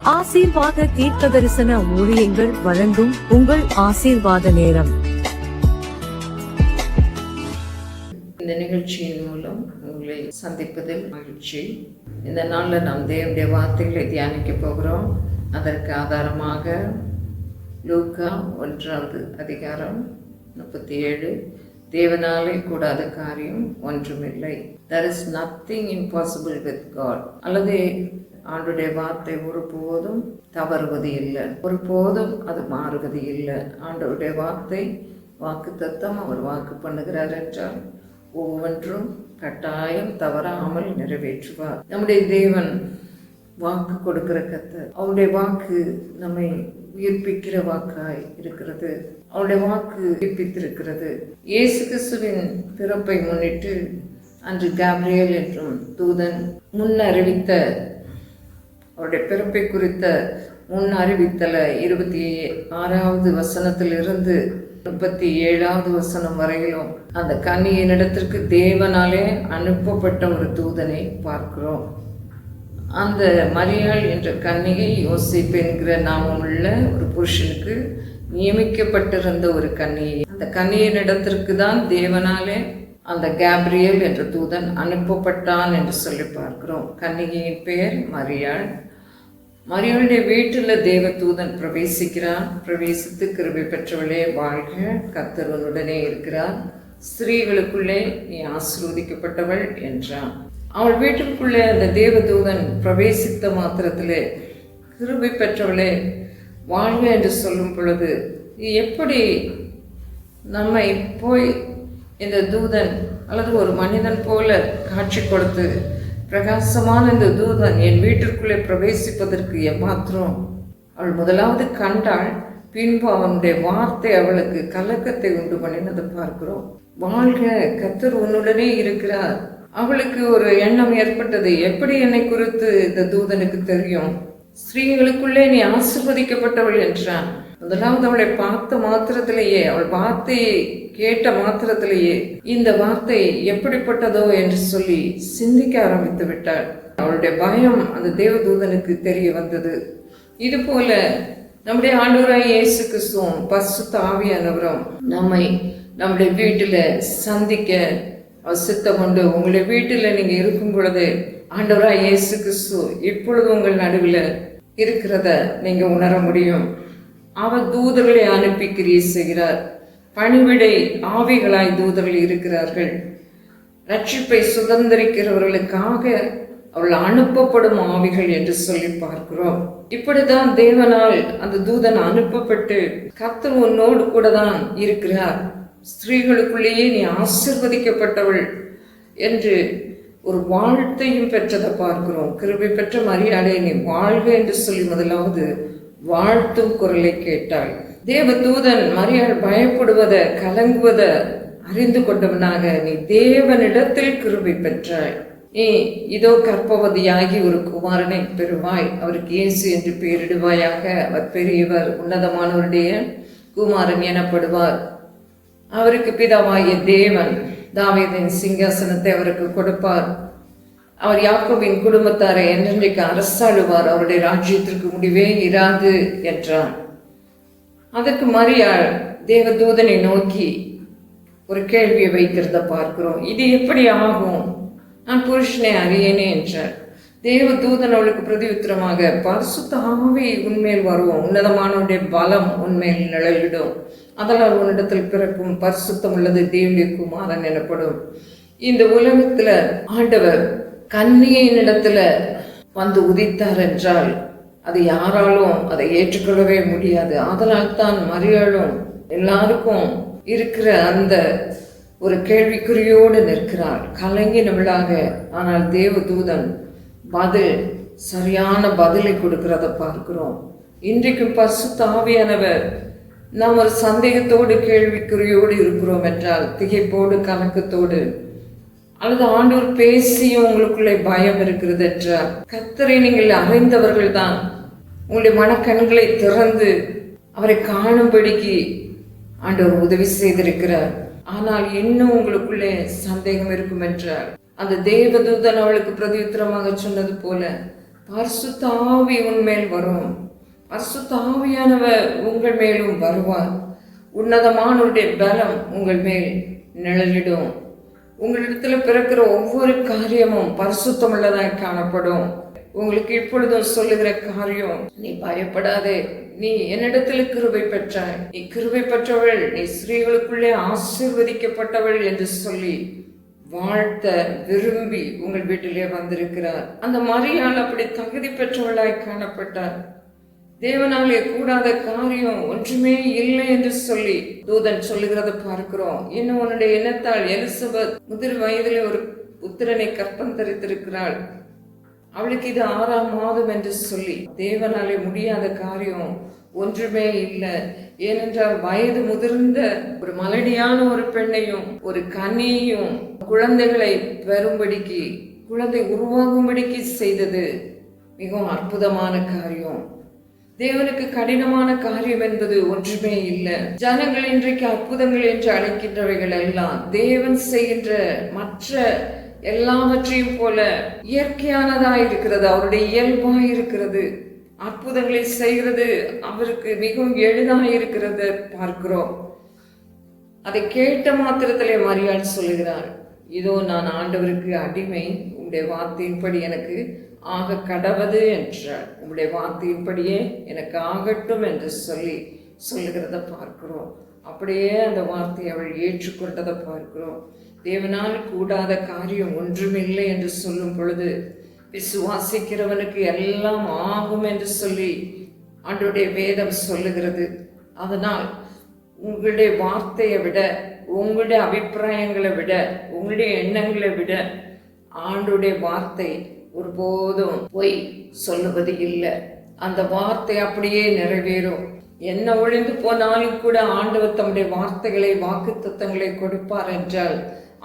ஆசீர்வாத தீர்க்க தரிசன ஊழியங்கள் வழங்கும் உங்கள் ஆசீர்வாத நேரம். இந்த நிகழ்ச்சியின் மூலம் உங்களை சந்திப்பதில் மகிழ்ச்சி. இந்த நாளில் நாம் தேவனுடைய வார்த்தைகளை தியானிக்க போகிறோம். அதற்கு ஆதாரமாக லூக்கா 1வது அதிகாரம் 37, தேவனாலே கூடாத காரியம் ஒன்றுமில்லை. There is nothing impossible with God. அல்லது ஆண்டுடைய வார்த்தை ஒருபோதும் தவறுவது இல்லை, ஒருபோதும் அது மாறுவது இல்லை. ஆண்டவருடைய வார்த்தை வாக்கு தத்தம் அவர் வாக்கு பண்ணுகிறார் என்றால் ஒவ்வொன்றும் கட்டாயம் தவறாமல் நிறைவேற்றுவார். நம்முடைய தேவன் வாக்கு கொடுக்கிற கர்த்தர். அவருடைய வாக்கு நம்மை உயிர்ப்பிக்கிற வாக்காய் இருக்கிறது. அவருடைய வாக்கு உயிர்ப்பித்திருக்கிறது. இயேசு கிறிஸ்துவின் பிறப்பை முன்னிட்டு அன்று கேப்ரியேல் என்றும் தூதன் முன் அறிவித்த அவருடைய பிறப்பை குறித்த முன் அறிவித்தல 26வது வசனத்திலிருந்து 37வது வசனம் வரையிலும் அந்த கன்னியினிடத்திற்கு தேவனாலே அனுப்பப்பட்ட ஒரு தூதனை பார்க்கிறோம். அந்த மரியாள் என்ற கன்னிகை யோசேப்பு என்கிற நாமமுள்ள ஒரு புருஷனுக்கு நியமிக்கப்பட்டிருந்த ஒரு கன்னியை. அந்த கன்னியினிடத்திற்கு தான் தேவனாலே அந்த கேப்ரியேல் என்ற தூதன் அனுப்பப்பட்டான் என்று சொல்லி பார்க்கிறோம். கன்னிகையின் பெயர் மரியாள். மரியாளுடைய வீட்டில் தேவ தூதன் பிரவேசிக்கிறான். பிரவேசித்து கிருபை பெற்றவளே வாழ்க, கர்த்தர் உன்னுடனே இருக்கிறார், ஸ்திரீகளுக்குள்ளே நீ ஆசீர்வதிக்கப்பட்டவள் என்றான். அவள் வீட்டுக்குள்ளே அந்த தேவதூதன் பிரவேசித்த மாத்திரத்திலே கிருபை பெற்றவளே வாழ்க என்று சொல்லும் பொழுது எப்படி நம்மை போய் இந்த தூதன் அல்லது ஒரு மனிதன் போல காட்சி கொடுத்து பிரகாசமான இந்த தூதன் என் வீட்டிற்குள்ளே பிரவேசிப்பதற்கு ஏமாத்திரம் அவள் முதலாவது கண்டாள். பின்பு அவனுடைய வார்த்தை அவளுக்கு கலக்கத்தை உண்டு பண்ணினதை பார்க்கிறோம். வாழ்க, கர்த்தர் உன்னுடனே இருக்கிறார். அவளுக்கு ஒரு எண்ணம் ஏற்பட்டது, எப்படி என்னை குறித்து இந்த தூதனுக்கு தெரியும்? ஸ்திரீகளுக்குள்ளே நீ ஆசீர்வதிக்கப்பட்டவள் என்றான். முதலாவது அவளை பார்த்த மாத்திரத்திலேயே, அவள் வார்த்தையை கேட்ட மாத்திரத்திலேயே இந்த வார்த்தை எப்படிப்பட்டதோ என்று சொல்லி சிந்திக்க ஆரம்பித்து விட்டாள். அவளுடைய பயம் அந்த தேவதூதனுக்கு தெரிய வந்தது. இது போல நம்முடைய ஆண்டவராய் இயேசு கிறிஸ்துவும் பரிசுத்த ஆவியானவரும் நம்மை நம்முடைய வீட்டில் சந்திக்க சித்தம் கொண்டு, உங்களுடைய வீட்டில் நீங்க இருக்கும் பொழுது ஆண்டவராய் இயேசு கிறிஸ்து இப்பொழுது உங்கள் நடுவில் இருக்கிறத நீங்க உணர முடியும். அவர் தூதர்களை அனுப்பி கிரியை செய்கிறார். பணிவிடை ஆவிகளாய் தூதர்கள் இருக்கிறார்கள். ரட்சிப்பை சுதந்திரிக்கிறவர்களுக்காக அவள் அனுப்பப்படும் ஆவிகள் என்று சொல்லி பார்க்கிறோம். இப்படிதான் தேவனால் அந்த தூதன் அனுப்பப்பட்டு கர்த்தர் உன்னோடு கூட தான் இருக்கிறார், ஸ்திரீகளுக்குள்ளேயே நீ ஆசீர்வதிக்கப்பட்டவள் என்று ஒரு வாழ்த்தையும் பெற்றதை பார்க்கிறோம். கிருபை பெற்ற மரியாதை நீ வாழ்க என்று சொல்லி முதலாவது வாழ்த்தும் குரலை கேட்டாள். தேவ தூதன் மரியாள் பயப்படுவதை கலங்குவதை அறிந்து கொண்டவனாக, நீ தேவனிடத்தில் கிருபை பெற்றாய், நீ இதோ கர்ப்பவதியாகி ஒரு குமாரனை பெறுவாய், அவருக்கு இயேசு என்று பெயரிடுவாயாக, அவர் பெரியவர், உன்னதமானவருடைய குமாரன் எனப்படுவார், அவருக்கு பிதாவாகிய தேவன் தாவீதின் சிங்காசனத்தை அவருக்கு கொடுப்பார், அவர் யாக்கோபின் குடும்பத்தாரை என்றென்றைக்கு அரசாளுவார், அவருடைய ராஜ்யத்திற்கு முடிவே இராது என்றான். அதற்கு மரியாள் தேவதூதனை நோக்கி ஒரு கேள்வியை வைக்கிறத பார்க்கிறோம். இது எப்படி ஆகும்? நான் புருஷனை அறியேனே என்றார். தேவதூதன் அவளுக்கு பிரதியுத்தரமாக, பரிசுத்த ஆவி உன்மேல் வருவோம், உன்னதமானவருடைய பலம் உன்மேல் நிழலிடும், அதனால் உன்னிடத்தில் பிறக்கும் பரிசுத்தம் உள்ளது தேவனுடைய குமாரன் எனப்படும். இந்த உலகத்துல ஆண்டவர் கன்னியினிடத்துல வந்து உதித்தார் என்றால் அது யாராலும் அதை ஏற்றுக்கொள்ளவே முடியாது. அதனால் தான் மரியாளும் எல்லாருக்கும் இருக்கிற அந்த ஒரு கேள்விக்குறியோடு நிற்கிறாள், கலங்கினவளாக. ஆனால் தேவதூதன் சரியான பதிலை கொடுக்கிறத பார்க்கிறோம். இன்றைக்கும் பரிசுத்த ஆவியானவர் நாம் ஒரு சந்தேகத்தோடு கேள்விக்குறியோடு இருக்கிறோம் என்றால், திகைப்போடு கலக்கத்தோடு, அல்லது ஆண்டவர் பேசியும் உங்களுக்குள்ளே பயம் இருக்கிறது என்றால், கர்த்தரை நீங்கள் அறிந்தவர்கள் தான் உங்களுடைய மனக்கண்களை திறந்து அவரை காணும்படிக்கு ஆண்டவர் உதவி செய்திருக்கிறார். ஆனால் இன்னும் உங்களுக்குள்ளே சந்தேகம் இருக்கும் என்றால், அந்த தேவதூதன் அவளுக்கு பிரதியுத்தரமாக சொன்னது போல, பரிசுத்த ஆவி உன்மேல் வரும். பரிசுத்த ஆவியானவர் உங்கள் மேலும் வருவார். உன்னதமானவருடைய பலம் உங்கள் மேல் நிழலிடும். உங்களிடத்துல பிறக்கிற ஒவ்வொரு காரியமும் பரிசுத்தமுள்ளதாய் காணப்படும். உங்களுக்கு இப்பொழுதும் சொல்லுகிற காரியம், நீ பயப்படாதே, நீ என்னிடத்தில் கிருபை பெற்றாய், நீ கிருபை பெற்றவள், நீ ஸ்திரீகளுக்குள்ளே ஆசீர்வதிக்கப்பட்டவள் என்று சொல்லி வாழ்த்த விரும்பி உங்கள் வீட்டிலே வந்திருக்கிறார். அந்த மரியாள் அப்படி தகுதி பெற்றவளாய் காணப்பட்டார். தேவனாலே கூடாத காரியம் ஒன்றுமே இல்லை என்று சொல்லி தூதன் சொல்லுகிறத பார்க்கிறோம். இன்னும் உன்னுடைய எண்ணத்தால் எலிசபெத் முதிர் வயதிலே ஒரு புத்திரனை கற்பம் தரித்திருக்கிறாள். அவளுக்கு இது 6ஆம் மாதம் என்று சொல்லி தேவனாலே முடியாத காரியம் ஒன்றுமே இல்லை. ஏனென்றால் வயது முதிர்ந்த ஒரு மலடியான ஒரு பெண்ணையும் ஒரு கன்னியையும் குழந்தைகளை பெறும்படிக்கு, குழந்தை உருவாகும்படிக்கு செய்தது மிகவும் அற்புதமான காரியம். தேவனுக்கு கடினமான காரியம் என்பது ஒன்றுமே இல்லை. ஜனங்கள் இன்றைக்கு அற்புதங்கள் என்று அழைக்கின்றவைகள் எல்லாம் தேவன் செய்கின்ற மற்ற எல்லாவற்றையும் போல இயற்கையானதா இருக்கிறது, அவருடைய இயல்பாய் இருக்கிறது. அற்புதங்களை செய்கிறது அவருக்கு மிகவும் எளிதாக இருக்கிறது பார்க்கிறோம். அதை கேட்ட மாத்திரத்திலே மரியாள் சொல்லுகிறார், இதோ நான் ஆண்டவருக்கு அடிமை, உங்களுடைய வார்த்தையின்படி எனக்கு ஆக கடவது என்றார். உங்களுடைய வார்த்தையின்படியே எனக்கு ஆகட்டும் என்று சொல்லி சொல்லுகிறத பார்க்கிறோம். அப்படியே அந்த வார்த்தையை அவள் ஏற்றுக்கொண்டதை பார்க்கிறோம். தேவனால் கூடாத காரியம் ஒன்றுமில்லை என்று சொல்லும் பொழுது விசுவாசிக்கிறவனுக்கு எல்லாம் ஆகும் என்று சொல்லி ஆண்டவருடைய வேதம் சொல்லுகிறது. அதனால் உங்களுடைய வார்த்தையை விட, உங்களுடைய அபிப்பிராயங்களை விட, உங்களுடைய எண்ணங்களை விட ஆண்டவருடைய வார்த்தை ஒருபோதும் பொய் சொல்லுவது இல்லை. அந்த வார்த்தை அப்படியே நிறைவேறும். என்ன ஒழிந்து போனாலும் கூட ஆண்டவர் தம்முடைய வார்த்தைகளை, வாக்குத்தத்தங்களை கொடுப்பார் என்றால்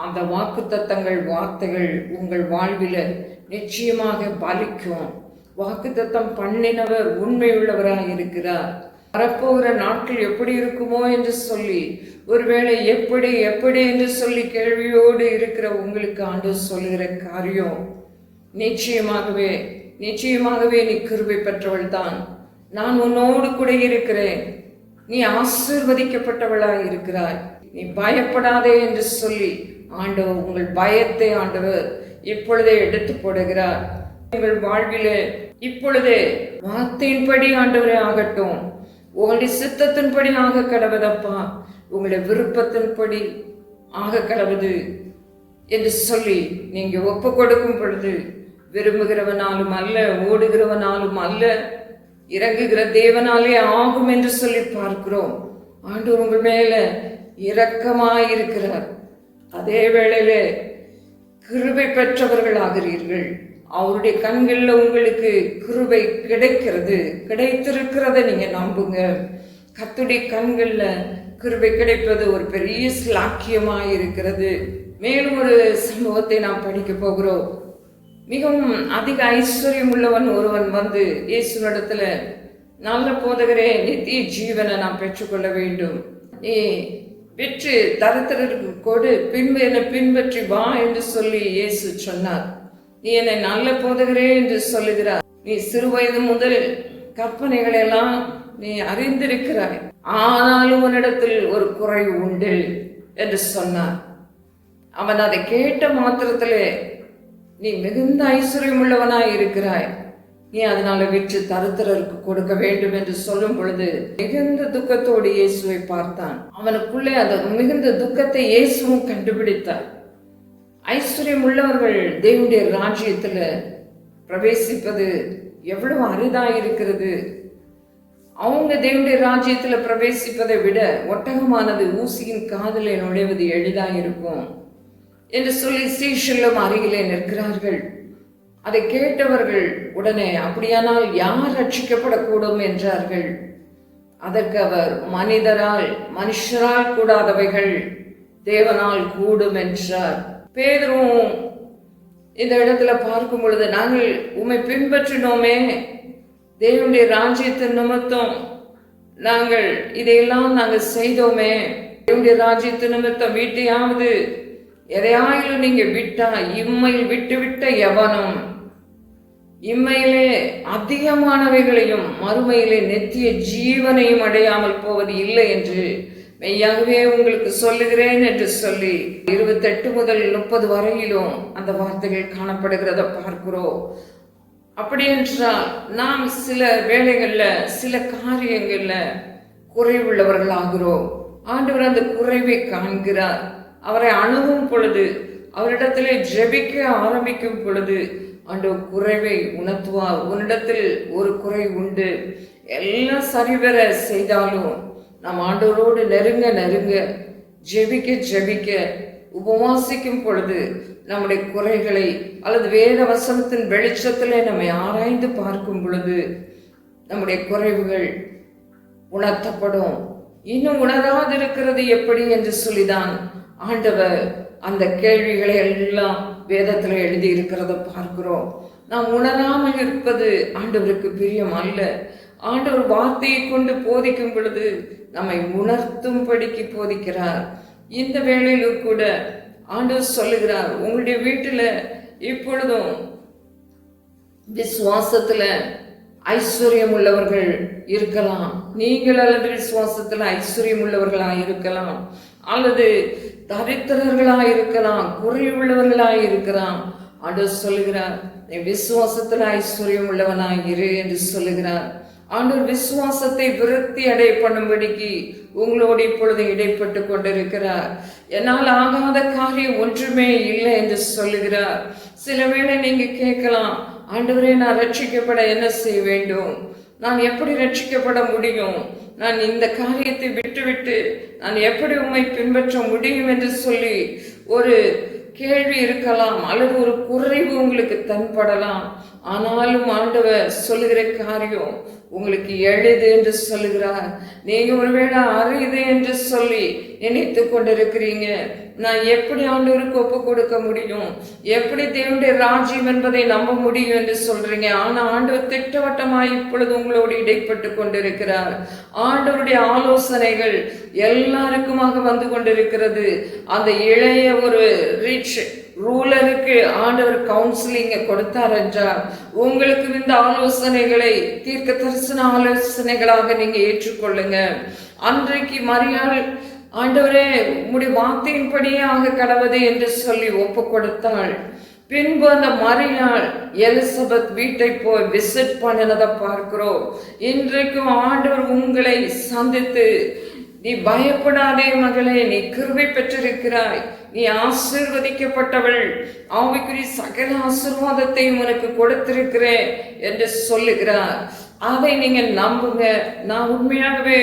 அந்த வாக்குத்தத்தங்கள், வார்த்தைகள் உங்கள் வாழ்வில நிச்சயமாக பலிக்கும். வாக்குத்தத்தம் பண்ணினவர் உண்மையுள்ளவராக இருக்கிறார். வரப்போகிற நாட்கள் எப்படி இருக்குமோ என்று சொல்லி, ஒருவேளை எப்படி எப்படி என்று சொல்லி கேள்வியோடு இருக்கிற உங்களுக்கு ஆண்டவர் சொல்லுகிற காரியம், நிச்சயமாகவே நிச்சயமாகவே நீ கிருபை பெற்றவள் தான், நான் உன்னோடு கூட இருக்கிறேன், நீ ஆசீர்வதிக்கப்பட்டவளாய் இருக்கிறாய், நீ பயப்படாதே என்று சொல்லி ஆண்டவர் உங்கள் பயத்தை ஆண்டவர் இப்பொழுதே எடுத்து போடுகிறார். உங்கள் வாழ்விலே இப்பொழுதே வார்த்தையின்படி ஆண்டவரே ஆகட்டும், உங்களுடைய சித்தத்தின்படி ஆக கடவுதப்பா, உங்களுடைய விருப்பத்தின்படி ஆக கடவுது என்று சொல்லி நீங்க ஒப்பு கொடுக்கும் பொழுது, விரும்புகிறவனாலும் அல்ல, ஓடுகிறவனாலும் அல்ல, இறங்குகிற தேவனாலே ஆகும் என்று சொல்லி பார்க்கிறோம். ஆண்டவர் உங்கள் மேல இரக்கமாயிருக்கிறார். அதே வேளையிலே கிருபை பெற்றவர்கள் ஆகிறீர்கள். அவருடைய கண்களில் உங்களுக்கு கிருபை கிடைக்கிறது, கிடைத்திருக்கிறத நீங்க நம்புங்க. கர்த்தருடைய கண்கள்ல கிருபை கிடைப்பது ஒரு பெரிய ஸ்லாக்கியமாயிருக்கிறது. மேலும் ஒரு சம்பவத்தை நாம் படிக்க போகிறோம். மிகவும் அதிக ஐஸ்வர்யம் உள்ளவன் ஒருவன் வந்து இயேசுவிடத்துல, நல்ல போதகரே, நித்திய ஜீவனை நாம் பெற்றுக்கொள்ள வேண்டும், நீ வெற்று தரத்திற்கு கொடு, பின்பு என்னை பின்பற்றி வா என்று சொல்லி இயேசு சொன்னார். நீ என்னை நல்ல போதகரே என்று சொல்லுகிறார். நீ சிறுவயது முதல் கற்பனைகள் எல்லாம் நீ அறிந்திருக்கிறாய், ஆனாலும் உன்னிடத்தில் ஒரு குறை உண்டு என்று சொன்னார். அவன் அதை கேட்ட மாத்திரத்திலே, நீ மிகுந்த ஐஸ்வர்யம் உள்ளவனாய் இருக்கிறாய், நீ அதனால விற்று தரித்திரருக்கு கொடுக்க வேண்டும் என்று சொல்லும் பொழுது மிகுந்த துக்கத்தோடு இயேசுவை பார்த்தான். அவனுக்குள்ளே அந்த மிகுந்த துக்கத்தை இயேசுவும் கண்டுபிடித்தார். ஐஸ்வர்யம் உள்ளவர்கள் தேவனுடைய ராஜ்யத்துல பிரவேசிப்பது எவ்வளவு அரிதாயிருக்கிறது. அவங்க தேவனுடைய ராஜ்யத்துல பிரவேசிப்பதை விட ஒட்டகமானது ஊசியின் காதிலே நுழைவது எளிதாயிருக்கும் என்று சொல்லி சீஷர்களும் அருகிலே நிற்கிறார்கள். அதை கேட்டவர்கள் உடனே, அப்படியானால் யார் ரட்சிக்கப்படக்கூடும் என்றார்கள். அதற்கு அவர், மனுஷரால் கூடாதவைகள் தேவனால் கூடும் என்றார். பேதுருவும் இந்த இடத்துல பார்க்கும் பொழுது, நாங்கள் உம்மை பின்பற்றினோமே, தேவனுடைய ராஜ்யத்தின் நிமித்தம் நாங்கள் இதையெல்லாம் நாங்கள் செய்தோமே, தேவனுடைய ராஜ்யத்தின் நிமித்தம் வீட்டையாவது எதையாயிலும் நீங்க விட்டா, இம்மையில் விட்டு விட்ட எவனும் இம்மையிலே அதிகமானவைகளையும் மறுமையிலே நித்திய ஜீவனையும் அடையாமல் போவது இல்லை என்று மெய்யாகவே உங்களுக்கு சொல்லுகிறேன் என்று சொல்லி 28 முதல் 30 வரையிலும் அந்த வார்த்தைகள் காணப்படுகிறத பார்க்கிறோம். அப்படி என்றால் நாம் சில வேளைகள்ல சில காரியங்கள்ல குறைவுள்ளவர்களாகிறோம். ஆண்டவர் அந்த குறைவை காண்கிறார். அவரை அணுகும் பொழுது, அவரிடத்திலே ஜெபிக்க ஆரம்பிக்கும் பொழுது ஆண்டவர் குறைவை உணர்த்துவார். உன்னிடத்தில் ஒரு குறை உண்டு, எல்லாம் சரிவர செய்தாலும் நாம் ஆண்டவரோடு நெருங்க ஜெபிக்க உபவாசிக்கும் பொழுது நம்முடைய குறைகளை அல்லது வேத வசனத்தின் வெளிச்சத்திலே நம்மை ஆராய்ந்து பார்க்கும் பொழுது நம்முடைய குறைவுகள் உணர்த்தப்படும். இன்னும் உணராதிருக்கிறது எப்படி என்று சொல்லிதான் ஆண்டவர் அந்த கேள்விகளை எல்லாம் வேதத்தில் எழுதி இருக்கிறத பார்க்கிறோம். நாம் உணராமல் இருப்பது ஆண்டவருக்கு பிரியம் அல்ல. ஆண்டவர் வார்த்தையை கொண்டு போதிக்கும் பொழுது நம்மை உணர்த்தும்படிக்கு போதிக்கிறார். இந்த வேளையிலும் கூட ஆண்டவர் சொல்லுகிறார், உங்களுடைய வீட்டில் இப்பொழுதும் விசுவாசத்துல ஐஸ்வர்யம் உள்ளவர்கள் இருக்கலாம். நீங்கள் அல்லது விசுவாசத்துல ஐஸ்வர்யம் உள்ளவர்களாய் இருக்கலாம், அல்லது தரித்திரர்களாய் இருக்கலாம், குறைவுள்ளவர்களாய் இருக்கலாம். ஆண்டவர் சொல்லுகிறார், நீ விசுவாசத்துல ஐஸ்வர்யம் உள்ளவனாய் இரு என்று சொல்லுகிறார். ஆண்டவர் விசுவாசத்தை விருத்தி அடைய பண்ணும்படிக்கு உங்களோடு இப்பொழுது இடைப்பட்டு கொண்டிருக்கிறார். என்னால் ஆகாத காரியம் ஒன்றுமே இல்லை என்று சொல்லுகிறார். சில வேளை நீங்க கேட்கலாம், ஆண்டவரே நான் ரட்சிக்கப்பட என்ன செய்ய வேண்டும்? நான் எப்படி ரட்சிக்கப்பட முடியும்? நான் இந்த காரியத்தை விட்டுவிட்டு நான் எப்படி உம்மை பின்பற்ற முடியும் என்று சொல்லி ஒரு கேள்வி இருக்கலாம், அல்லது ஒரு குறைவு உங்களுக்கு தென்படலாம். ஆனாலும் ஆண்டவர் சொல்லுகிற காரியம் உங்களுக்கு எளிது என்று சொல்லுகிறார். நீங்க ஒருவேளை அறியுது என்று சொல்லி நினைத்து கொண்டிருக்கிறீங்க, நான் எப்படி ஆண்டவருக்கு ஒப்பு கொடுக்க முடியும், எப்படி தேவனுடைய ராஜ்யம் என்பதை நம்ப முடியும் என்று சொல்றீங்க. ஆனா ஆண்டவர் திட்டவட்டமாய் இப்பொழுது உங்களோடு இடைப்பட்டு கொண்டிருக்கிறார். ஆண்டவருடைய ஆலோசனைகள் எல்லாருக்குமாக வந்து கொண்டிருக்கிறது. அந்த இளைய ஒரு ரிச் ரூலருக்கு ஆண்டவர் கவுன்சிலிங்க கொடுத்தார் என்றால், உங்களுக்கு இந்த ஆலோசனைகளை தீர்க்க தரிசன ஆலோசனைகளாக நீங்க ஏற்றுக்கொள்ளுங்க. அன்றைக்கு மரியாள் ஆண்டவரே உம்முடைய வார்த்தையின்படியே ஆக கடவுது என்று சொல்லி ஒப்பு கொடுத்தாள். பின்பு அந்த மரியாள் எலிசபெத் வீட்டை போய் விசிட் பண்ணினதை பார்க்கிறோம். இன்றைக்கும் ஆண்டவர் உங்களை சந்தித்து, நீ பயப்படாதே மகளே, நீ கிருபை பெற்றிருக்கிறாய், நீ ஆசீர்வதிக்கப்பட்டவள், ஆவிக்குரிய சகல ஆசீர்வாதத்தையும் உனக்கு கொடுத்திருக்கிறேன் என்று சொல்லுகிறார். அதை நீங்க நம்புங்க. நான் உண்மையாகவே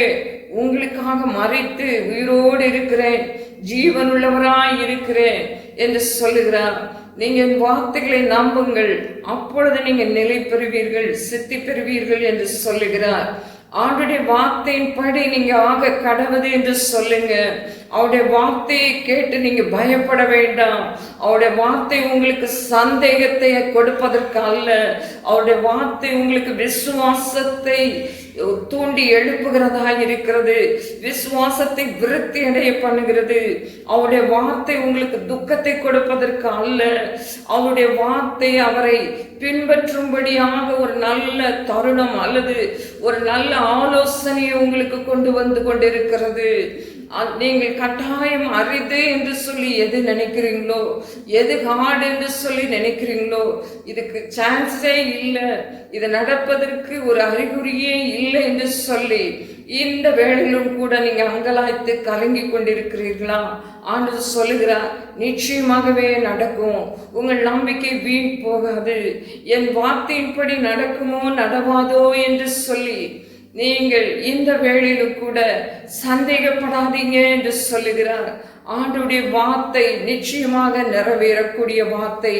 உங்களுக்காக மறித்து உயிரோடு இருக்கிறேன், ஜீவனுள்ளவராய் இருக்கிறேன் என்று சொல்லுகிறார். நீங்க என் வார்த்தைகளை நம்புங்கள், அப்பொழுது நீங்க நிலை பெறுவீர்கள், சித்தி பெறுவீர்கள் என்று சொல்லுகிறார். ஆண்டுடைய வார்த்தையின் படி நீங்க ஆக கடவுது என்று சொல்லுங்க. அவருடைய வார்த்தையை கேட்டு நீங்க பயப்பட வேண்டாம். அவருடைய வார்த்தை உங்களுக்கு சந்தேகத்தை கொடுப்பதற்கு அல்ல, அவருடைய வார்த்தை உங்களுக்கு விசுவாசத்தை தூண்டி எழுப்புகிறதா இருக்கிறது, விசுவாசத்தை விருத்தி அடைய பண்ணுகிறது. அவருடைய வார்த்தை உங்களுக்கு துக்கத்தை கொடுப்பதற்கு அல்ல, அவருடைய வார்த்தை அவரை பின்பற்றும்படியாக ஒரு நல்ல தருணம் அல்லது ஒரு நல்ல ஆலோசனையை உங்களுக்கு கொண்டு வந்து கொண்டிருக்கிறது. நீங்கள் கட்டாயம் அரிது என்று சொல்லி எது நினைக்கிறீங்களோ, எது ஹார்ட் என்று சொல்லி நினைக்கிறீங்களோ, இதுக்கு சான்ஸே இல்லை, இது நடப்பதற்கு ஒரு அறிகுறியே இல்லை என்று சொல்லி இந்த வேளையிலும் கூட நீங்க அங்கலாய்த்து கலங்கி கொண்டிருக்கிறீர்களா? ஆண்டவர் சொல்லுகிறார், நிச்சயமாகவே நடக்கும். உங்கள் நம்பிக்கை வீண் போகாது. என் வார்த்தையின்படி நடக்குமோ நடவாதோ என்று சொல்லி நீங்கள் இந்த வேளையிலும் கூட சந்தேகப்படாதீங்க என்று சொல்லுகிறார். ஆண்டவருடைய வார்த்தை நிச்சயமாக நிறைவேறக்கூடிய வார்த்தை.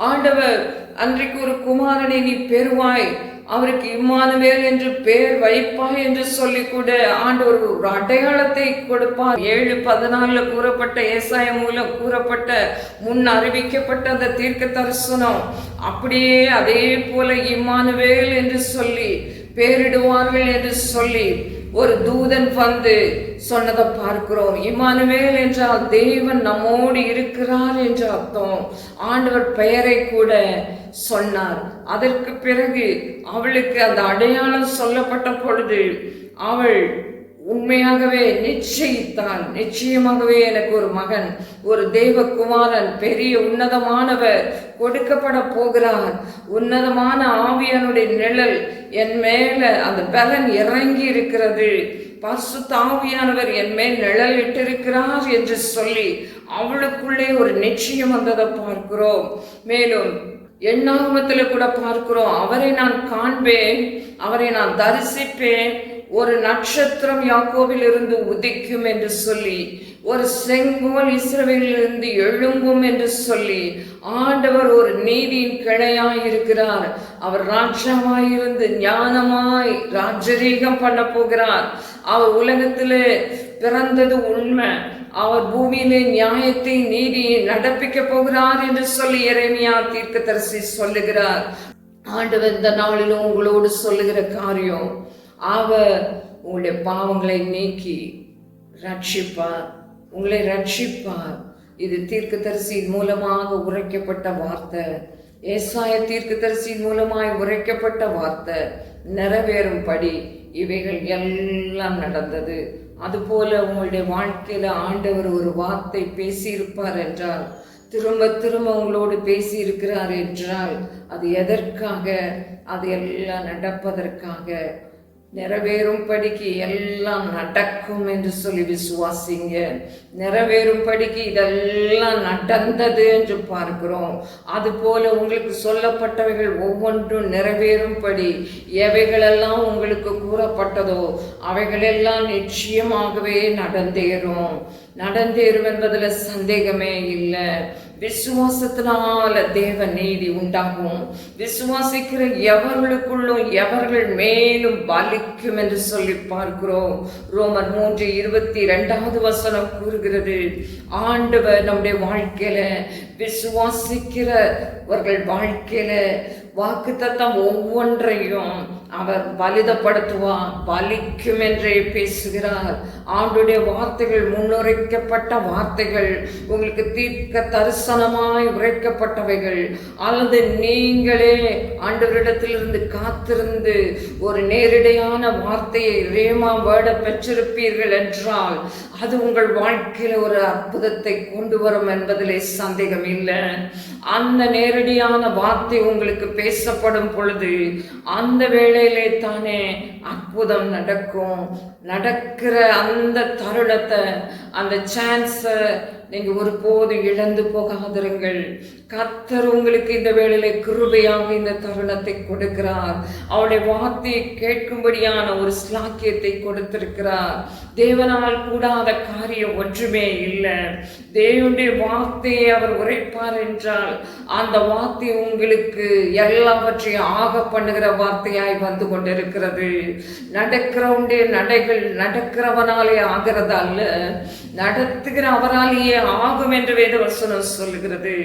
ஆண்டவர் அன்றைக்கு ஒரு குமாரனை நீ பெறுவாய், அவருக்கு இம்மானுவேல் என்று பெயர் வைப்பாய் என்று சொல்லி கூட ஆண்டவர் ஒரு அடையாளத்தை கொடுப்பார். 7:14 கூறப்பட்ட ஏசாயா மூலம் கூறப்பட்ட முன் அறிவிக்கப்பட்ட அந்த தீர்க்க தரிசனம் அப்படியே அதே போல இம்மானுவேல் என்று சொல்லி பெயரிடுவார்கள் என்று சொல்லி ஒரு தூதன் வந்து சொன்னதை பார்க்கிறோம். இம்மானுவேல் என்றால் தேவன் நம்மோடு இருக்கிறார் என்ற அர்த்தம். ஆண்டவர் பெயரை கூட சொன்னார். அதற்கு பிறகு அவளுக்கு அந்த அடையாளம் சொல்லப்பட்ட பொழுது அவள் உண்மையாகவே நிச்சயித்தாள், நிச்சயமாகவே எனக்கு ஒரு மகன், ஒரு தேவகுமாரன், பெரிய உன்னதமானவர் கொடுக்கப்பட போகிறார். உன்னதமான ஆவியானுடைய நிழல் என் மேல, அந்த பலன் இறங்கி இருக்கிறது, பரிசுத்த ஆவியானவர் என் மேல் நிழல் இட்டிருக்கிறார் என்று சொல்லி அவளுக்குள்ளே ஒரு நிச்சயம் வந்ததை பார்க்கிறோம். மேலும் எண்ணாகமத்தில் கூட பார்க்கிறோம், அவரை நான் காண்பேன், அவரை நான் தரிசிப்பேன், ஒரு நட்சத்திரம் யாக்கோபில் இருந்து உதிக்கும் என்று சொல்லி, ஒரு செங்கோல் இஸ்ரவேலிலிருந்து எழும்பும் என்று சொல்லி, ஆண்டவர் ஒரு நீதியின் கிளையாய் இருக்கிறார். அவர் ராஜாவாயிருந்து ஞானமாய் ராஜரீகம் பண்ண போகிறார். அவர் உலகத்திலே பிறந்தது உண்மை, அவர் பூமியிலே நியாயத்தை நீதியை நடப்பிக்க போகிறார் என்று சொல்லி எரேமியா தீர்க்கதரிசி சொல்லுகிறார். ஆண்டவர் இந்த நாளிலும் உங்களோடு சொல்லுகிற காரியம், அவர் உங்களுடைய பாவங்களை நீக்கி ரட்சிப்பார், உங்களை ரட்சிப்பார். இது தீர்க்கதரிசியின் மூலமாக உரைக்கப்பட்ட வார்த்தை, ஏசாயா தீர்க்கதரிசியின் மூலமாய் உரைக்கப்பட்ட வார்த்தை நிறைவேறும்படி இவைகள் எல்லாம் நடந்தது. அதுபோல உங்களுடைய வாழ்க்கையில ஆண்டவர் ஒரு வார்த்தை பேசியிருப்பார் என்றால், திரும்ப திரும்ப உங்களோடு பேசி இருக்கிறார் என்றால், அது எதற்காக? அது எல்லாம் நடப்பதற்காக, நிறைவேறும்படிக்கு எல்லாம் நடக்கும் என்று சொல்லி விசுவாசிங்க. நிறைவேறும்படிக்கு இதெல்லாம் நடந்தது என்று பார்க்கிறோம். அதுபோல உங்களுக்கு சொல்லப்பட்டவைகள் ஒவ்வொன்றும் நிறைவேறும்படி எவைகளெல்லாம் உங்களுக்கு கூறப்பட்டதோ அவைகளெல்லாம் நிச்சயமாகவே நடந்தேறும். நடந்தேறும் என்பதில் சந்தேகமே இல்லை. விசுவாசத்தினால தேவ நீதி உண்டாகும். விசுவாசிக்கிற எவர்களுக்குள்ளும் எவர்கள் மேலும் பலிக்கும் என்று சொல்லி பார்க்கிறோம். ரோமர் 3:22 கூறுகிறது, ஆண்டவர் நம்முடைய வாழ்க்கையில, விசுவாசிக்கிறவர்கள் வாழ்க்கையில வாக்குத்தத்தம் ஒவ்வொன்றையும் அவர் பலிதப்படுத்துவார், பலிக்கும் என்றே பேசுகிறார். ஆண்டுடைய வார்த்தைகள், முன்னுரைக்கப்பட்ட வார்த்தைகள், உங்களுக்கு தீர்க்க தரிசனமாய் உரைக்கப்பட்டவைகள், அல்லது நீங்களே ஆண்டவரிடத்திலிருந்து காத்திருந்து ஒரு நேரடியான வார்த்தையை ரேமா வேர்ட பெற்றிருப்பீர்கள் என்றால் அது உங்கள் வாழ்க்கையில ஒரு அற்புதத்தை கொண்டு வரும் என்பதிலே சந்தேகம் இல்லை. அந்த நேரடியான வார்த்தை உங்களுக்கு பேசப்படும் பொழுது அந்த வேளையிலே தானே அற்புதம் நடக்கும். நடக்கிற அந்த தருணத்தை, அந்த சான்ஸை நீங்க ஒருபோது இழந்து போகாதிருங்கள். கர்த்தர் உங்களுக்கு இந்த வேளையிலே கிருபையாக இந்த தருணத்தை கொடுக்கிறார். அவருடைய வார்த்தையை கேட்கும்படியான ஒரு ஸ்லாக்கியத்தை கொடுத்திருக்கிறார். தேவனால் கூடாத காரியம் ஒன்றுமே இல்லை. தேவனுடைய வார்த்தையை அவர் உரைப்பார் என்றால் அந்த வார்த்தை உங்களுக்கு எல்லாவற்றையும் ஆக பண்ணுகிற வார்த்தையாய் வந்து கொண்டிருக்கிறது. நடக்கிறவனுடைய நடைகள் நடக்கிறவனாலே ஆகிறது அல்ல, நடத்துகிற அவராலேயே ஆகும் என்று வேதவசனம் சொல்லுகிறது.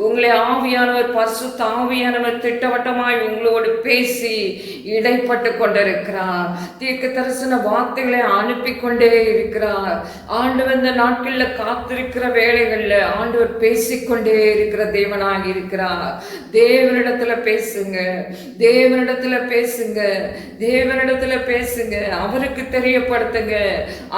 உங்களை ஆவியானவர், பரிசுத்த ஆவியானவர் திட்டவட்டமாய் உங்களோடு பேசி இடைப்பட்டு கொண்டிருக்கிறார். தீர்க்க தரிசன வார்த்தைகளை அனுப்பி கொண்டே இருக்கிறார். ஆண்டவர் இந்த நாட்களில் காத்திருக்கிற வேளைகளில் ஆண்டவர் பேசிக்கொண்டே இருக்கிற தேவனாக இருக்கிறார். தேவனிடத்துல பேசுங்க, தேவனிடத்துல பேசுங்க, தேவனிடத்துல பேசுங்க. அவருக்கு தெரியப்படுத்துங்க.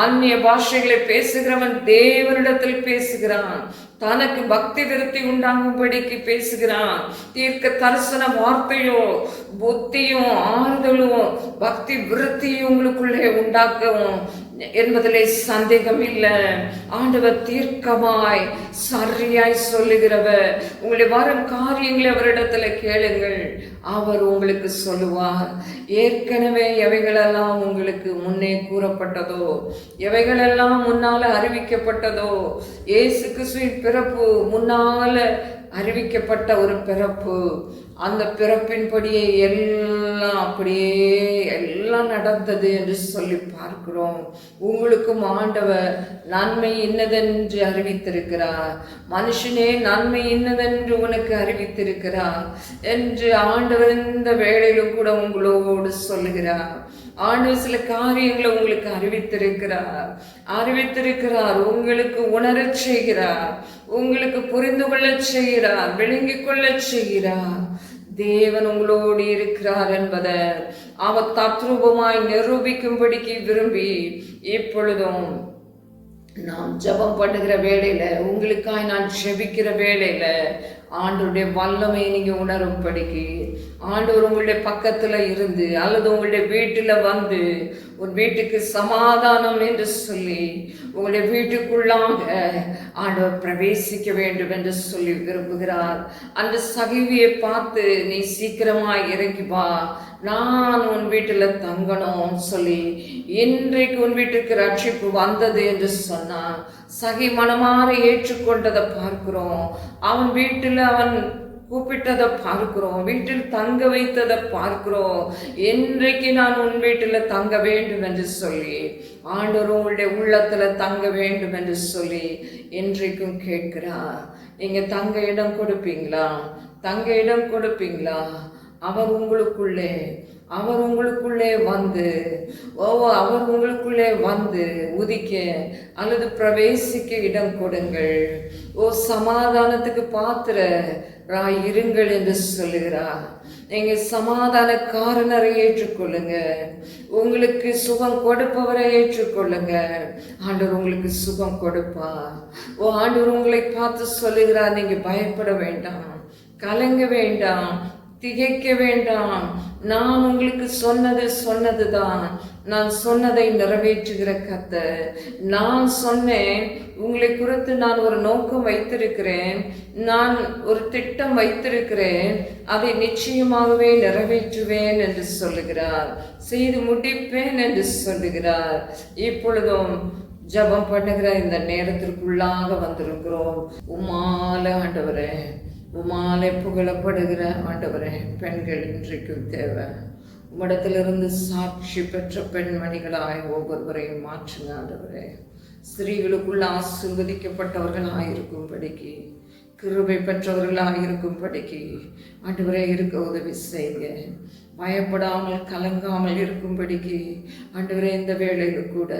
அந்நிய பாஷைகளை பேசுகிறவன் தேவனிடத்தில் பேசுகிறான். தனக்கு பக்தி விருத்தி உண்டாகும்படிக்கு பேசுகிறான். தீர்க்க தரிசன வார்த்தையோ புத்தியும் ஆறுதலும் பக்தி விருத்தியும் உங்களுக்குள்ளே உண்டாக்கவும் என்பதிலே சந்தேகம் இல்லை. ஆண்டவர் தீர்க்கமாய் சரியாய் சொல்லுகிறவர். உங்களுடைய வரும் காரியங்களை அவரிடத்துல கேளுங்கள், அவர் உங்களுக்கு சொல்லுவார். ஏற்கனவே எவைகளெல்லாம் உங்களுக்கு முன்னே கூறப்பட்டதோ, எவைகளெல்லாம் முன்னால அறிவிக்கப்பட்டதோ, இயேசு கிறிஸ்துவின் பிறப்பு முன்னால அறிவிக்கப்பட்ட ஒரு பிறப்பு, அந்த பிறப்பின்படியே எல்லாம் அப்படியே எல்லாம் நடந்தது என்று சொல்லி பார்க்கிறோம். உங்களுக்கும் ஆண்டவர் நன்மை இன்னதென்று அறிவித்திருக்கிறார். மனுஷனே நன்மை இன்னதென்று உனக்கு அறிவித்திருக்கிறார் என்று ஆண்டவர் இந்த வேளையிலும் கூட உங்களோடு சொல்லுகிறார். ஆண்டவர் சில காரியங்களை உங்களுக்கு அறிவித்திருக்கிறார். உங்களுக்கு உணரச் செய்கிறார், உங்களுக்கு புரிந்து கொள்ளச் செய்கிறார், விளங்கிக் கொள்ளச் செய்கிறார். தேவன் உங்களோடு இருக்கிறார் என்பதை அவர் தத்ரூபமாய் நிரூபிக்கும்படிக்கு விரும்பி இப்பொழுதும் நான் ஜெபம் பண்ணுகிற வேளையில, உங்களுக்காய் நான் ஜெபிக்கிற வேளையில ஆண்டவருடைய வல்லமை நீங்க உணரும்படிக்கு, ஆண்டவர் உங்களுடைய பக்கத்துல இருந்து அல்லது உங்களுடைய வீட்டுல வந்து ஒரு வீட்டுக்கு சமாதானம் என்று சொல்லி உங்களுடைய வீட்டுக்குள்ளாக ஆண்டவர் பிரவேசிக்க வேண்டும் என்று சொல்லி விரும்புகிறார். அந்த சகிவியை பார்த்து நீ சீக்கிரமாய் இறங்கி வா, நான் உன் வீட்டுல தங்கணும் சொல்லி இன்றைக்கு உன் வீட்டுக்கு ரட்சிப்பு வந்தது என்று சொன்னான். சகி மனமாற ஏற்றுக்கொண்டதை பார்க்கிறோம். அவன் வீட்டில் அவன் கூப்பிட்டதை பார்க்கிறோம், வீட்டில் தங்க வைத்ததை பார்க்கிறோம். இன்றைக்கு நான் உன் வீட்டில் தங்க வேண்டும் என்று சொல்லி ஆண்டவர் உங்களுடைய உள்ளத்துல தங்க வேண்டும் என்று சொல்லி இன்றைக்கும் கேட்கிறார். நீங்க தங்க இடம் கொடுப்பீங்களா? தங்க இடம் கொடுப்பீங்களா? அவர் உங்களுக்குள்ளே வந்து அவர் உங்களுக்குள்ளே வந்து உதிக்க அல்லது பிரவேசிக்க இடம் கொடுங்கள். சமாதானத்துக்கு பாத்திரராய் இருங்கள் என்று சொல்லுகிறார். நீங்க சமாதானக்காரனரை ஏற்றுக்கொள்ளுங்க, உங்களுக்கு சுகம் கொடுப்பவரை ஏற்றுக்கொள்ளுங்க. ஆண்டவர் உங்களுக்கு சுகம் கொடுப்பா. ஆண்டவர் உங்களை பார்த்து சொல்லுகிறார், நீங்க பயப்பட வேண்டாம், கலங்க வேண்டாம், திகைக்க வேண்டாம். நான் உங்களுக்கு சொன்னதுதான். நான் சொன்னதை நிறைவேற்றுகிற கர்த்தர். நான் சொன்னேன், உங்களை குறித்து நான் ஒரு நோக்கம் வைத்திருக்கிறேன், நான் ஒரு திட்டம் வைத்திருக்கிறேன், அதை நிச்சயமாகவே நிறைவேற்றுவேன் என்று சொல்லுகிறார், செய்து முடிப்பேன் என்று சொல்லுகிறார். இப்பொழுதும் ஜெபம் பண்ணுகிற இந்த நேரத்திற்குள்ளாக வந்திருக்கிறோம். உம்மால ஆண்டவரே, உம்மாலே புகழப்படுகிற ஆண்டவரே, பெண்கள் இன்றைக்கும் தேவை. உம்மிடத்திலிருந்து சாட்சி பெற்ற பெண்மணிகளாய் ஒவ்வொருவரையும் மாற்றுங்க ஆண்டவரே. ஸ்திரீகளுக்குள்ள ஆசீர்வதிக்கப்பட்டவர்களாயிருக்கும்படிக்கு, கிருபை பெற்றவர்களாயிருக்கும்படிக்கு ஆண்டவரே இருக்க உதவி செய்யுங்க. பயப்படாமல் கலங்காமல் இருக்கும்படிக்கு ஆண்டவரே இந்த வேளையில் கூட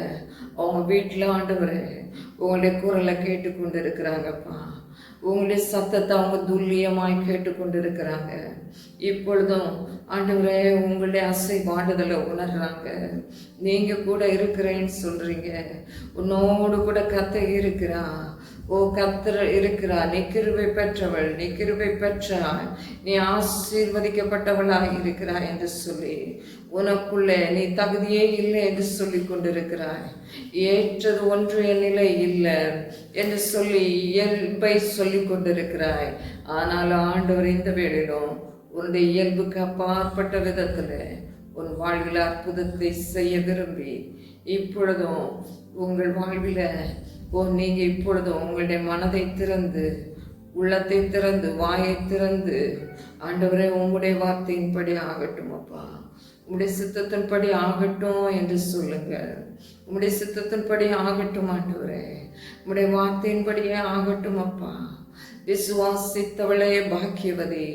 அவங்க வீட்டில் ஆண்டவரே உங்களுடைய குரலை கேட்டுக்கொண்டு இருக்கிறாங்கப்பா. உங்களுடைய சத்தத்தை அவங்க துல்லியமாய் கேட்டுக்கொண்டு இருக்கிறாங்க. இப்பொழுதும் ஆண்டவரே உங்களுடைய அசைபாடுதலை உணர்றாங்க. நீங்க கூட இருக்கிறேன்னு சொல்றீங்க. உன்னோடு கூட கர்த்தர் இருக்கிறா. கர்த்தர் இருக்கிறா. நீ கிருபை பெற்றவள், நீ கிருபை பெற்றாய், நீ ஆசீர்வதிக்கப்பட்டவளாய் இருக்கிறாய் என்று சொல்லி உனக்குள்ளே நீ தகுதியே இல்லை என்று சொல்லி கொண்டிருக்கிறாய். ஏற்றது ஒன்று என்னிலே இல்லை என்று சொல்லி இயல்பை சொல்லி கொண்டிருக்கிறாய். ஆனால் ஆண்டவர் இந்த வேளையிலும் உன்னுடைய இயல்புக்கு அப்பாற்பட்ட விதத்துல உன் வாழ்வில் அற்புதத்தை செய்ய விரும்பி இப்பொழுதும் உங்கள் வாழ்வில நீங்க இப்பொழுதும் உங்களுடைய மனதை திறந்து, உள்ளத்தை திறந்து, வாயை திறந்து ஆண்டவரே உங்களுடைய வார்த்தையின்படி ஆகட்டும் அப்பா, உங்களுடைய சித்தத்தின்படி ஆகட்டும் என்று சொல்லுங்க. உங்களுடைய சித்தத்தின்படி ஆகட்டும் ஆண்டவரே, உங்களுடைய வார்த்தையின்படியே ஆகட்டும் அப்பா. விசுவாசித்தவளே பாக்கியவதி,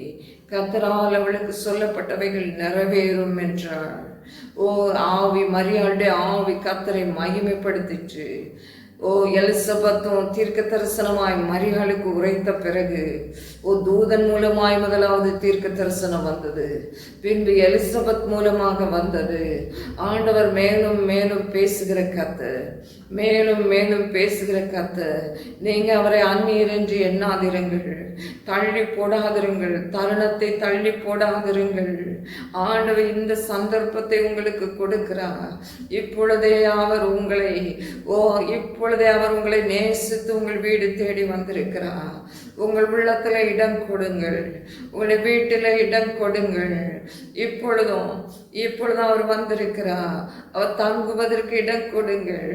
கர்த்தரால் அவளுக்கு சொல்லப்பட்டவைகள் நிறைவேறும் என்றாள். ஆவி மரியாளுடைய ஆவி கர்த்தரை மகிமைப்படுத்திற்று. எலிசபெத்தும் தீர்க்க தரிசனமாய் மரியாளுக்கு உரைத்த பிறகு தூதன் மூலமாய் முதலாவது தீர்க்க தரிசனம் வந்தது, பின்பு எலிசபெத் மூலமாக வந்தது. ஆண்டவர் மேலும் மேலும் பேசுகிற கர்த்தர், மேலும் மேலும் பேசுகிற கர்த்தர். நீங்க அவரை அந்நியர் என்று எண்ணாதிருங்கள், தள்ளி போடாதிருங்கள், தருணத்தை தள்ளி போடாதிருங்கள். ஆண்டவர் இந்த சந்தர்ப்பத்தை உங்களுக்கு கொடுக்கிறார். இப்பொழுதே அவர் உங்களை நேசித்து உங்கள் வீடு தேடி வந்திருக்கிறார். உங்கள் உள்ளத்துல இடம் கொடுங்கள், உங்களுடைய வீட்டில் இடம் கொடுங்கள். இப்பொழுதும் அவர் வந்திருக்கிறார். அவர் தங்குவதற்கு இடம் கொடுங்கள்.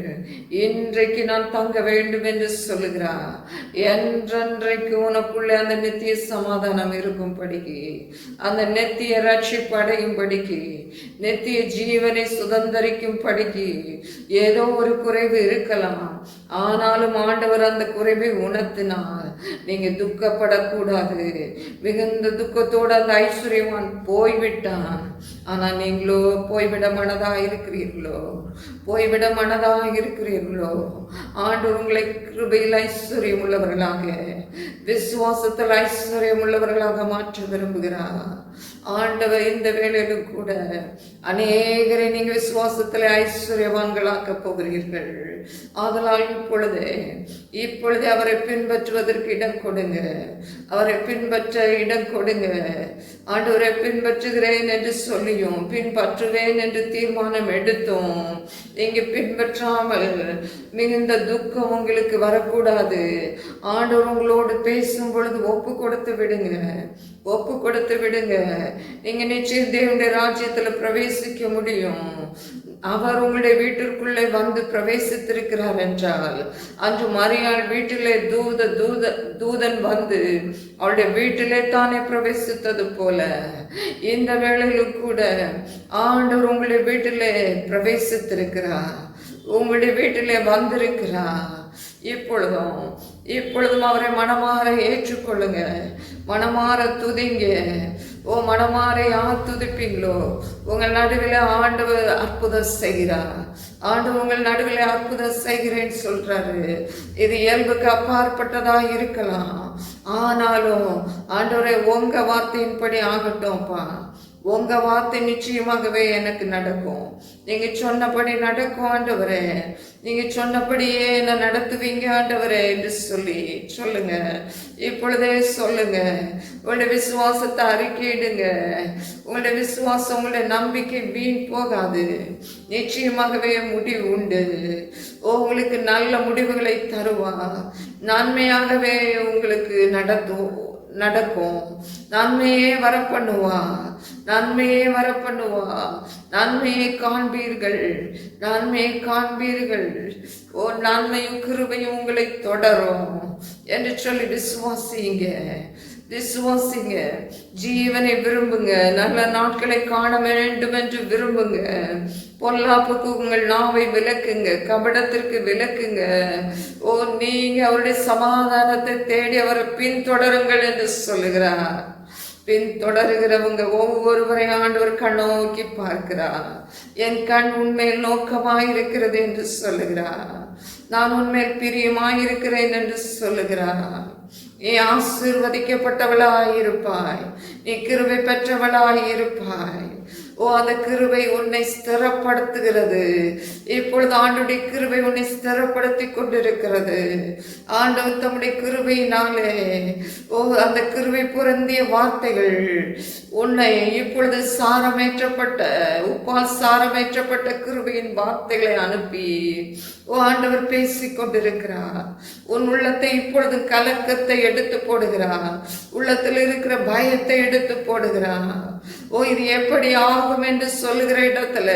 இன்றைக்கு நான் தங்க வேண்டும் என்று சொல்லுகிறார். என்றென்றைக்கு உனக்குள்ளே அந்த நித்திய சமாதானம் இருக்கும்படிக்கு, அந்த நித்திய ரட்சிப்பு அடையும்படிக்கு, நித்திய ஜீவனை சுதந்தரிக்கும் படிக்கு. ஏதோ ஒரு குறைவு இருக்கலாம், ஆனாலும் ஆண்டவர் அந்த குறைவை உணர்த்தினார். நீங்க துக்கப்படக்கூடாது. மிகுந்த துக்கத்தோடு அந்த ஐஸ்வர்யவான் போய்விட்டான். ஆனால் நீங்களோ போய்விட மனதா இருக்கிறீர்களோ? போய்விட மனதா இருக்கிறீர்களோ? ஆண்டவர் உங்களை கிருபையில் ஐஸ்வர்யம் உள்ளவர்களாக, விசுவாசத்தில் ஐஸ்வர்யம் உள்ளவர்களாக மாற்ற விரும்புகிறார். ஆண்டவர் இந்த வேளையிலும் கூட அநேகரை நீங்க விசுவாசத்தில் ஐஸ்வர்யவான்களாக்க போகிறீர்கள். ஆதலால் இப்பொழுதே அவரை பின்பற்றுவதற்கு இடம் கொடுங்க. அவரை பின்பற்ற இடம் கொடுங்க. ஆண்டவரை பின்பற்றுகிறேன் என்று சொல்லியும் பின்பற்றுவேன் என்று தீர்மானம் எடுத்தும் நீங்க பின்பற்றாமல் மிகுந்த துக்கம் உங்களுக்கு வரக்கூடாது. ஆண்டவர் உங்களோடு பேசும் பொழுது ஒப்பு கொடுத்து விடுங்க. ஒப்பு கொடுத்து விடுங்க. நீங்க நிச்சயம் தேவனுடைய ராஜ்யத்துல பிரவேசிக்க முடியும். அவர் உங்களுடைய வீட்டிற்குள்ளே வந்து பிரவேசித்திருக்கிறார் என்றால், அன்று மரியாள் வீட்டிலே தூதன் வந்து அவளுடைய வீட்டிலே தானே பிரவேசித்தது போல இந்த வேளையிலும் கூட ஆண்டவர் உங்களுடைய வீட்டிலே பிரவேசித்திருக்கிறார். உங்களுடைய வீட்டிலே வந்திருக்கிறார். இப்பொழுதும் அவரை மனமாற ஏற்றுக்கொள்ளுங்க. மனமாற துதிங்க. மனமாற யார் துதிப்பீங்களோ உங்கள் நடுவில் ஆண்டவர் அற்புதம் செய்கிறார். ஆண்டவர் உங்கள் நடுவில் அற்புதம் செய்கிறேன்னு சொல்றாரு. இது இயல்புக்கு அப்பாற்பட்டதா இருக்கலாம். ஆனாலும் ஆண்டவரே உங்க வார்த்தையின்படி ஆகட்டும்ப்பா. உங்க வார்த்தை நிச்சயமாகவே எனக்கு நடக்கும். நீங்க சொன்னபடி நடக்கும் ஆண்டவரே. நீங்க சொன்னபடியே என்ன நடத்துவீங்க ஆண்டவரே என்று சொல்லுங்க. இப்பொழுதே சொல்லுங்க. உங்களுடைய விசுவாசத்தை அறிக்கையிடுங்க. உங்களுடைய விசுவாசம், உங்களுடைய நம்பிக்கை வீண் போகாது. நிச்சயமாகவே முடிவு உண்டு. உங்களுக்கு நல்ல முடிவுகளை தருவா. நன்மையாகவே உங்களுக்கு நடக்கும். நன்மையே வரப்பண்ணுவா. நன்மையை காண்பீர்கள். நன்மையும் கிருபையும் உங்களை தொடரும் என்று சொல்லி விசுவாசிங்க. ஜீவனை விரும்புங்க. நல்ல நாட்களை காண வேண்டும் என்று விரும்புங்க. பொல்லாப்புக்கு உங்கள் நாவை விலக்குங்க. கபடத்திற்கு விலக்குங்க. நீங்க அவருடைய சமாதானத்தை தேடி அவரை பின்தொடருங்கள் என்று சொல்லுகிறார். பின்தொடருகிறவங்க ஒவ்வொருவரை ஆண்டவர் கண்ணோக்கி பார்க்கிறார். என் கண் உண்மையில் நோக்கமாயிருக்கிறது என்று சொல்லுகிறார். நான் உண்மையில் பிரியமாயிருக்கிறேன் என்று சொல்லுகிறார். நீ ஆசீர்வதிக்கப்பட்டவளாயிருப்பாய். நீ கிருபை பெற்றவளாயிருப்பாய். அந்த கிருபை உன்னை ஸ்திரப்படுத்துகிறது. இப்பொழுது ஆண்டுடைய கிருபை உன்னை ஸ்திரப்படுத்தி கொண்டிருக்கிறது. ஆண்டவர் தம்முடைய கிருபையினாலே அந்த கிருபை பொருந்திய வார்த்தைகள் உன்னை இப்பொழுது உப்பால் சாரமேற்றப்பட்ட கிருபையின் வார்த்தைகளை அனுப்பி ஆண்டவர் பேசிக் கொண்டிருக்கிறார். உன் உள்ளத்தை இப்பொழுது கலக்கத்தை எடுத்து போடுகிறார். உள்ளத்தில் இருக்கிற பயத்தை எடுத்து போடுகிறார். இது எப்படி ஆகும் என்று சொல்லுகிற இடத்துல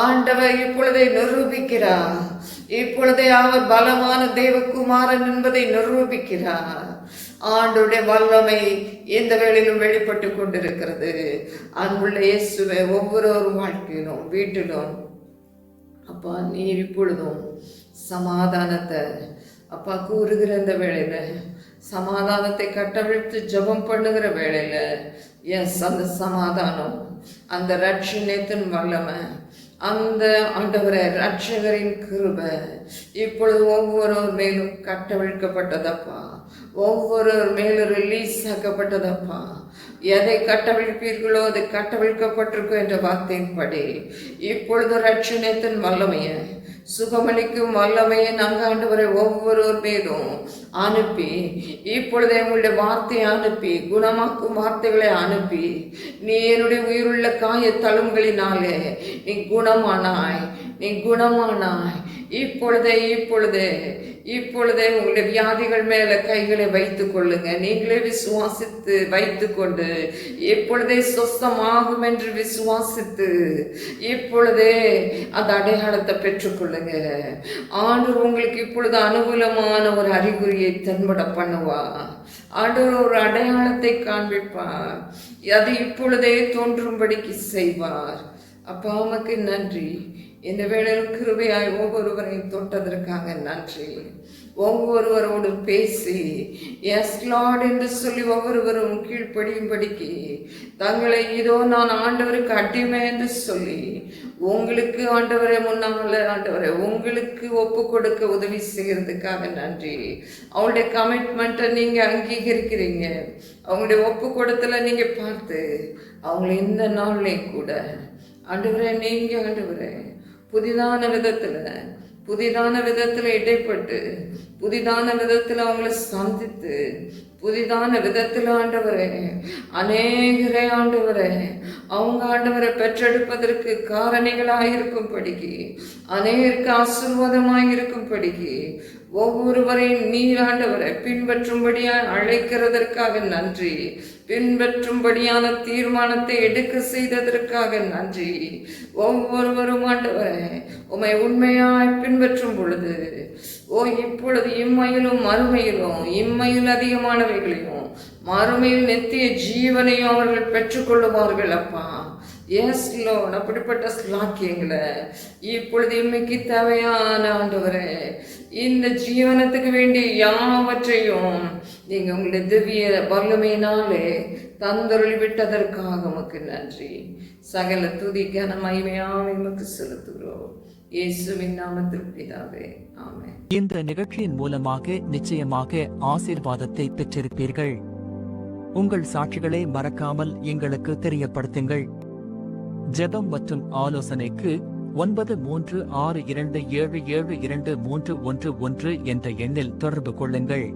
ஆண்டவர் இப்பொழுதை நிரூபிக்கிறார். இப்பொழுதே அவர் பலமான தேவகுமாரன் என்பதை நிரூபிக்கிறார். ஆண்டுடைய வல்லமை இந்த வேளையிலும் வெளிப்பட்டு கொண்டிருக்கிறது. அன்புள்ள இயேசுவே, ஒவ்வொரு வாழ்க்கையிலும் வீட்டிலும் அப்பா நீர் இப்பொழுதும் சமாதானத்தை அப்பா கூறுகிற இந்த வேளையில, சமாதானத்தை கட்டவிழ்த்து ஜெபம் பண்ணுகிற வேளையில அந்த சமாதானம், அந்த ரட்சணியத்தின் வல்லமை, அந்த ஆண்டவரை ரட்சகரின் கிருபை இப்பொழுது ஒவ்வொருவர் மேலும் கட்டவிழ்க்கப்பட்டதப்பா. ஒவ்வொருவர் மேலும் ரிலீஸ் ஆக்கப்பட்டதப்பா. எதை கட்டவிழ்ப்பீர்களோ அது கட்டவிழ்க்கப்பட்டிருக்கும் என்ற வார்த்தையின்படி இப்பொழுது ரட்சணியத்தின் வல்லமையை, சுகமளிக்கும் வல்லமையை நாங்கள் ஆண்டவரை ஒவ்வொருவர் மேலும் அனுப்பி இப்பொழுதே உங்களுடைய வார்த்தையை அனுப்பி, குணமாக்கும் வார்த்தைகளை அனுப்பி, நீ என்னுடைய உயிருள்ள காய தழும்புகளினாலே நீ குணமானாய், நீ குணமானாய். இப்பொழுதே இப்பொழுதே இப்பொழுதே உங்களுடைய வியாதிகள் மேல கைகளை வைத்துக் கொள்ளுங்க. நீங்களே விசுவாசித்து வைத்துக் கொண்டு இப்பொழுதே சொஸ்தமாகும் என்று விசுவாசித்து இப்பொழுதே அந்த அடையாளத்தை பெற்றுக்கொள்ளுங்க. ஆண்டவர் உங்களுக்கு இப்பொழுது அனுகூலமான ஒரு அறிகுறியை தென்பட பண்ணுவா. ஆண்டவர் ஒரு அடையாளத்தை காண்பிப்பார். அது இப்பொழுதே தோன்றும்படிக்கு செய்வார். அப்பா உமக்கு நன்றி. இந்த வேளையில் கிருபையாய் ஒவ்வொருவரையும் தொட்டதற்காக நன்றி. ஒவ்வொருவரோடு பேசி எஸ் லார்ட் என்று சொல்லி ஒவ்வொருவரும் கீழ்ப்படியும்படிக்கு தங்களை இதோ நான் ஆண்டவருக்கு அடிமை என்று சொல்லி உங்களுக்கு ஆண்டவரை முன்னால ஆண்டவரை உங்களுக்கு ஒப்பு கொடுக்க உதவி செய்யறதுக்காக நன்றி. அவங்களுடைய கமிட்மெண்ட்டை நீங்க அங்கீகரிக்கிறீங்க. அவங்களுடைய ஒப்பு கொடுத்தல நீங்க பார்த்து அவங்களை இந்த நாள்லையும் கூட ஆண்டவரே நீங்க ஆண்டவரே புதிதான விதத்துல இடைப்பட்டு புதிதான விதத்துல அவங்களை சந்தித்து புதிதான விதத்தில் ஆண்டவரே அநேகரே ஆண்டவரே அவங்க ஆண்டவரை பெற்றெடுப்பதற்கு காரணிகளாயிருக்கும்படிக்கு அநேகருக்கு ஆசீர்வாதமாயிருக்கும்படிக்கு ஒவ்வொருவரையும் நீர் ஆண்டவரை பின்பற்றும்படியாக அழைக்கிறதற்காக நன்றி. பின்பற்றும்படியான தீர்மானத்தை எடுக்க செய்ததற்காக நன்றி. ஒவ்வொருவரும் ஆண்டவரை உம்மை உண்மையாய் பின்பற்றும் பொழுது இப்பொழுது இம்மையிலும் மறுமையிலும் இம்மையில் அதிகமானவைகளையும் மறுமையில் நித்திய ஜீவனையும் அவர்கள் பெற்றுக்கொள்ளுவார்கள். அப்பா எஸ் லோன் அப்படிப்பட்ட ஸ்லாக்கியங்களை இப்பொழுது இம்மைக்கு தேவையான ஆண்டவரே இந்த ஜீவனத்துக்கு வேண்டிய யாவற்றையும் நீங்க உங்களுடைய திவ்ய வல்லமையினாலே தந்தருளி விட்டதற்காக உமக்கு நன்றி. சகல துதி கன மகிமையாக உமக்கு செலுத்துகிறோம். இயேசுவின் நாமத்தில் பிதாவே, ஆமென். இந்த நிகழ்ச்சியின் மூலமாக நிச்சயமாக ஆசீர்வாதத்தை பெற்றிருப்பீர்கள். உங்கள் சாட்சிகளை மறக்காமல் எங்களுக்கு தெரியப்படுத்துங்கள். ஜெபம் மற்றும் ஆலோசனைக்கு 9362772311 என்ற எண்ணில் தொடர்பு கொள்ளுங்கள்.